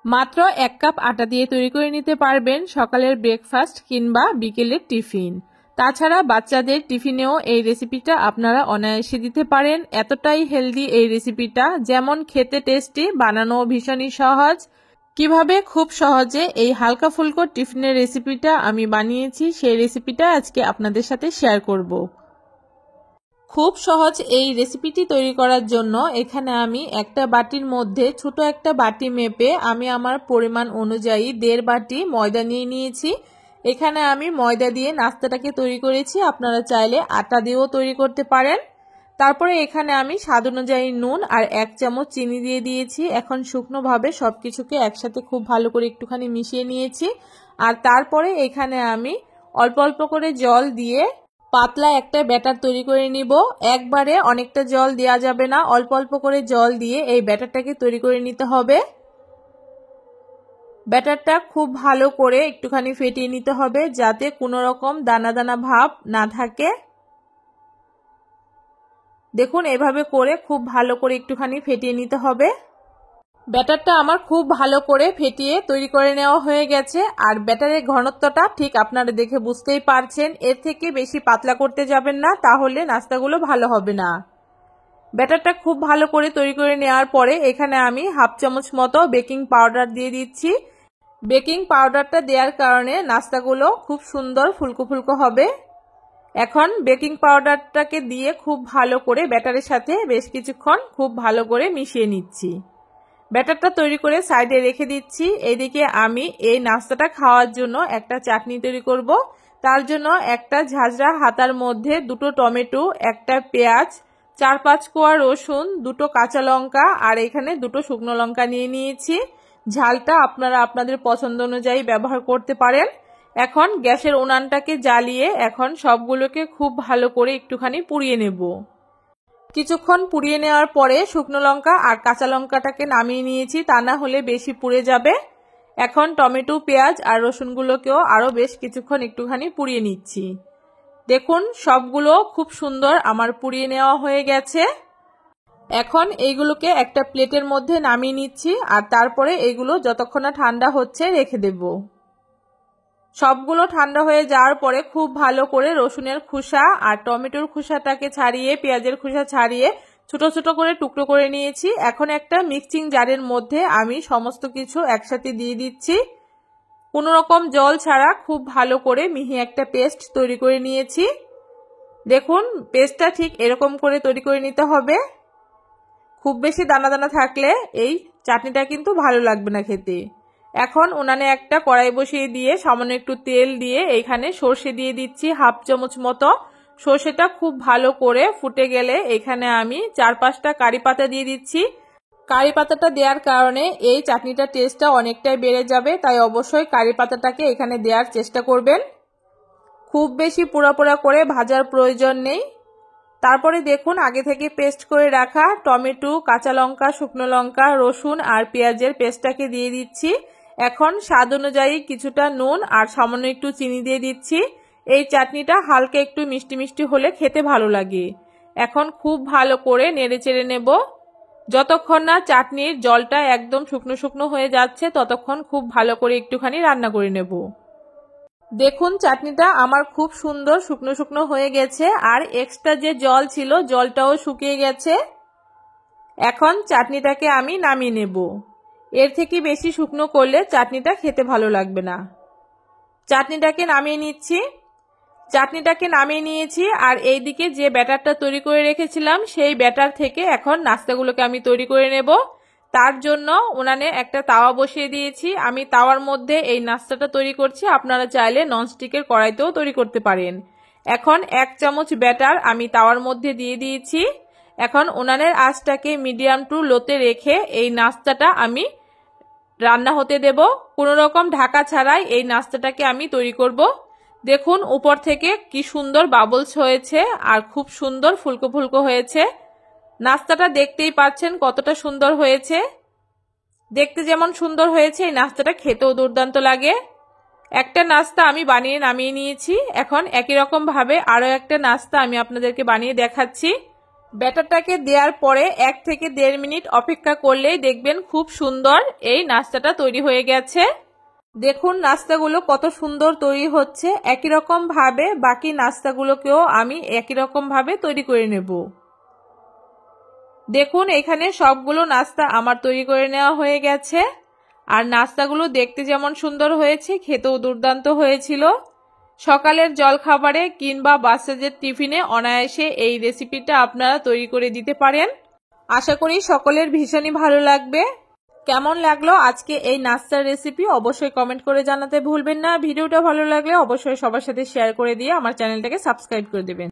মাত্র 1 কাপ আটা দিয়ে তৈরি করে নিতে পারবেন সকালের ব্রেকফাস্ট কিংবা বিকেলের টিফিন। তাছাড়া বাচ্চাদের টিফিনেও এই রেসিপিটা আপনারা অনায়াসে দিতে পারেন। এতটাই হেলদি এই রেসিপিটা, যেমন খেতে টেস্টি, বানানো ভীষণই সহজ। কিভাবে খুব সহজে এই হালকা ফুলকো টিফিনের রেসিপিটা আমি বানিয়েছি, সেই রেসিপিটা আজকে আপনাদের সাথে শেয়ার করব। খুব সহজ এই রেসিপিটি তৈরি করার জন্য এখানে আমি একটা বাটির মধ্যে ছোট একটা বাটি মেপে আমি আমার পরিমাণ অনুযায়ী 1.5 বাটি ময়দা নিয়ে নিয়েছি। এখানে আমি ময়দা দিয়ে নাস্তাটাকে তৈরি করেছি, আপনারা চাইলে আটা দিয়েও তৈরি করতে পারেন। তারপরে এখানে আমি স্বাদ অনুযায়ী নুন আর 1 চামচ চিনি দিয়ে দিয়েছি। এখন শুকনোভাবে সবকিছুকে একসাথে খুব ভালো করে একটুখানি মিশিয়ে নিয়েছি। আর তারপরে এখানে আমি অল্প অল্প করে জল দিয়ে পাতলা একটা ব্যাটার তৈরি করে নিব। একবারে অনেকটা জল দেওয়া যাবে না, অল্প অল্প করে জল দিয়ে এই ব্যাটারটাকে তৈরি করে নিতে হবে। ব্যাটারটা খুব ভালো করে একটুখানি ফেটিয়ে নিতে হবে, যাতে কোনো রকম দানা দানা ভাব না থাকে। দেখুন, এভাবে করে খুব ভালো করে একটুখানি ফেটিয়ে নিতে হবে। ব্যাটারটা আমার খুব ভালো করে ফেটিয়ে তৈরি করে নেওয়া হয়ে গেছে। আর ব্যাটারের ঘনত্বটা ঠিক আপনারা দেখে বুঝতেই পারছেন। এর থেকে বেশি পাতলা করতে যাবেন না, তাহলে নাস্তাগুলো ভালো হবে না। ব্যাটারটা খুব ভালো করে তৈরি করে নেওয়ার পরে এখানে আমি 1/2 চামচ মতো বেকিং পাউডার দিয়ে দিচ্ছি। বেকিং পাউডারটা দেওয়ার কারণে নাস্তাগুলো খুব সুন্দর ফুলকো ফুলকো হবে। এখন বেকিং পাউডারটাকে দিয়ে খুব ভালো করে ব্যাটারের সাথে বেশ কিছুক্ষণ খুব ভালো করে মিশিয়ে নিচ্ছি। ব্যাটারটা তৈরি করে সাইডে রেখে দিচ্ছি। এদিকে আমি এই নাস্তাটা খাওয়ার জন্য একটা চাটনি তৈরি করব। তার জন্য একটা ঝাঁঝরা হাতার মধ্যে 2টো টমেটো, একটা পেঁয়াজ, 4-5 কোয়া রসুন, 2টো কাঁচা লঙ্কা আর এখানে 2টো শুকনো লঙ্কা নিয়ে নিয়েছি। ঝালটা আপনারা আপনাদের পছন্দ অনুযায়ী ব্যবহার করতে পারেন। এখন গ্যাসের উনানটাকে জ্বালিয়ে এখন সবগুলোকে খুব ভালো করে একটুখানি পুড়িয়ে নেব। কিছুক্ষণ পুড়িয়ে নেওয়ার পরে শুকনো লঙ্কা আর কাঁচা লঙ্কাটাকে নামিয়ে নিয়েছি, তা না হলে বেশি পুড়ে যাবে। এখন টমেটো, পেঁয়াজ আর রসুনগুলোকেও আরও বেশ কিছুক্ষণ একটুখানি পুড়িয়ে নিচ্ছি। দেখুন, সবগুলো খুব সুন্দর আমার পুড়িয়ে নেওয়া হয়ে গেছে। এখন এইগুলোকে একটা প্লেটের মধ্যে নামিয়ে নিচ্ছি আর তারপরে এইগুলো যতক্ষণ না ঠান্ডা হচ্ছে রেখে দেব। সবগুলো ঠান্ডা হয়ে যাওয়ার পরে খুব ভালো করে রসুনের খোসা আর টমেটোর খোসাটাকে ছাড়িয়ে, পেঁয়াজের খোসা ছাড়িয়ে ছোট ছোট করে টুকরো করে নিয়েছি। এখন একটা মিক্সিং জারের মধ্যে আমি সমস্ত কিছু একসাথে দিয়ে দিচ্ছি। কোনো রকম জল ছাড়া খুব ভালো করে মিহি একটা পেস্ট তৈরি করে নিয়েছি। দেখুন, পেস্টটা ঠিক এরকম করে তৈরি করে নিতে হবে। খুব বেশি দানা দানা থাকলে এই চাটনিটা কিন্তু ভালো লাগবে না খেতে। এখন উনানে একটা কড়াই বসিয়ে দিয়ে সামান্য একটু তেল দিয়ে এইখানে সর্ষে দিয়ে দিচ্ছি 1/2 চামচ মতো। সর্ষেটা খুব ভালো করে ফুটে গেলে এখানে আমি 4-5টা কারি পাতা দিয়ে দিচ্ছি। কারি পাতাটা দেওয়ার কারণে এই চাটনিটার টেস্টটা অনেকটাই বেড়ে যাবে, তাই অবশ্যই কারি পাতাটাকে এখানে দেওয়ার চেষ্টা করবেন। খুব বেশি পোড়া পোড়া করে ভাজার প্রয়োজন নেই। তারপরে দেখুন, আগে থেকে পেস্ট করে রাখা টমেটো, কাঁচা লঙ্কা, শুকনো লঙ্কা, রসুন আর পেঁয়াজের পেস্টটাকে দিয়ে দিচ্ছি। এখন স্বাদ অনুযায়ী কিছুটা নুন আর সামান্য একটু চিনি দিয়ে দিচ্ছি। এই চাটনিটা হালকা একটু মিষ্টি মিষ্টি হলে খেতে ভালো লাগে। এখন খুব ভালো করে নেড়ে চেড়ে নেব। যতক্ষণ না চাটনির জলটা একদম শুকনো শুকনো হয়ে যাচ্ছে ততক্ষণ খুব ভালো করে একটুখানি রান্না করে নেব। দেখুন, চাটনিটা আমার খুব সুন্দর শুকনো শুকনো হয়ে গেছে আর এক্সট্রা যে জল ছিল জলটাও শুকিয়ে গেছে। এখন চাটনিটাকে আমি নামিয়ে নেব। এর থেকে বেশি শুকনো করলে চাটনিটা খেতে ভালো লাগবে না। চাটনিটাকে নামিয়ে নিচ্ছি। চাটনিটাকে নামিয়ে নিয়েছি আর এইদিকে যে ব্যাটারটা তৈরি করে রেখেছিলাম সেই ব্যাটার থেকে এখন নাস্তাগুলোকে আমি তৈরি করে নেব। তার জন্য উনানে একটা তাওয়া বসিয়ে দিয়েছি। আমি তাওয়ার মধ্যে এই নাস্তাটা তৈরি করছি, আপনারা চাইলে ননস্টিকের কড়াইতেও তৈরি করতে পারেন। এখন 1 চামচ ব্যাটার আমি তাওয়ার মধ্যে দিয়ে দিয়েছি। এখন উনানের আঁচটাকে মিডিয়াম টু লোতে রেখে এই নাস্তাটা আমি রান্না হতে দেব। কোনো রকম ঢাকা ছাড়াই এই নাস্তাটাকে আমি তৈরি করব। দেখুন, উপর থেকে কি সুন্দর বাবলস হয়েছে আর খুব সুন্দর ফুলকো ফুলকো হয়েছে। নাস্তাটা দেখতেই পাচ্ছেন কতটা সুন্দর হয়েছে। দেখতে যেমন সুন্দর হয়েছে, এই নাস্তাটা খেতেও দুর্দান্ত লাগে। একটা নাস্তা আমি বানিয়ে নামিয়ে নিয়েছি। এখন একই রকম ভাবে আরো একটা নাস্তা আমি আপনাদেরকে বানিয়ে দেখাচ্ছি। ব্যাটারটাকে দেওয়ার পরে 1 থেকে 1.5 মিনিট অপেক্ষা করলেই দেখবেন খুব সুন্দর এই নাস্তাটা তৈরি হয়ে গেছে। দেখুন নাস্তাগুলো কত সুন্দর তৈরি হচ্ছে। একই রকম ভাবে বাকি নাস্তাগুলোকেও আমি একই রকম ভাবে তৈরি করে নেব। দেখুন এখানে সবগুলো নাস্তা আমার তৈরি করে নেওয়া হয়ে গেছে। আর নাস্তাগুলো দেখতে যেমন সুন্দর হয়েছে, খেতেও দুর্দান্ত হয়েছিল। সকালের জলখাবারে কিংবা বাচ্চাদের টিফিনে অনায়াসে এই রেসিপিটা আপনারা তৈরি করে দিতে পারেন। আশা করি সকলের ভীষণই ভালো লাগবে। কেমন লাগলো আজকে এই নাস্তার রেসিপি অবশ্যই কমেন্ট করে জানাতে ভুলবেন না। ভিডিওটা ভালো লাগলে অবশ্যই সবার সাথে শেয়ার করে দিয়ে আমার চ্যানেলটাকে সাবস্ক্রাইব করে দেবেন।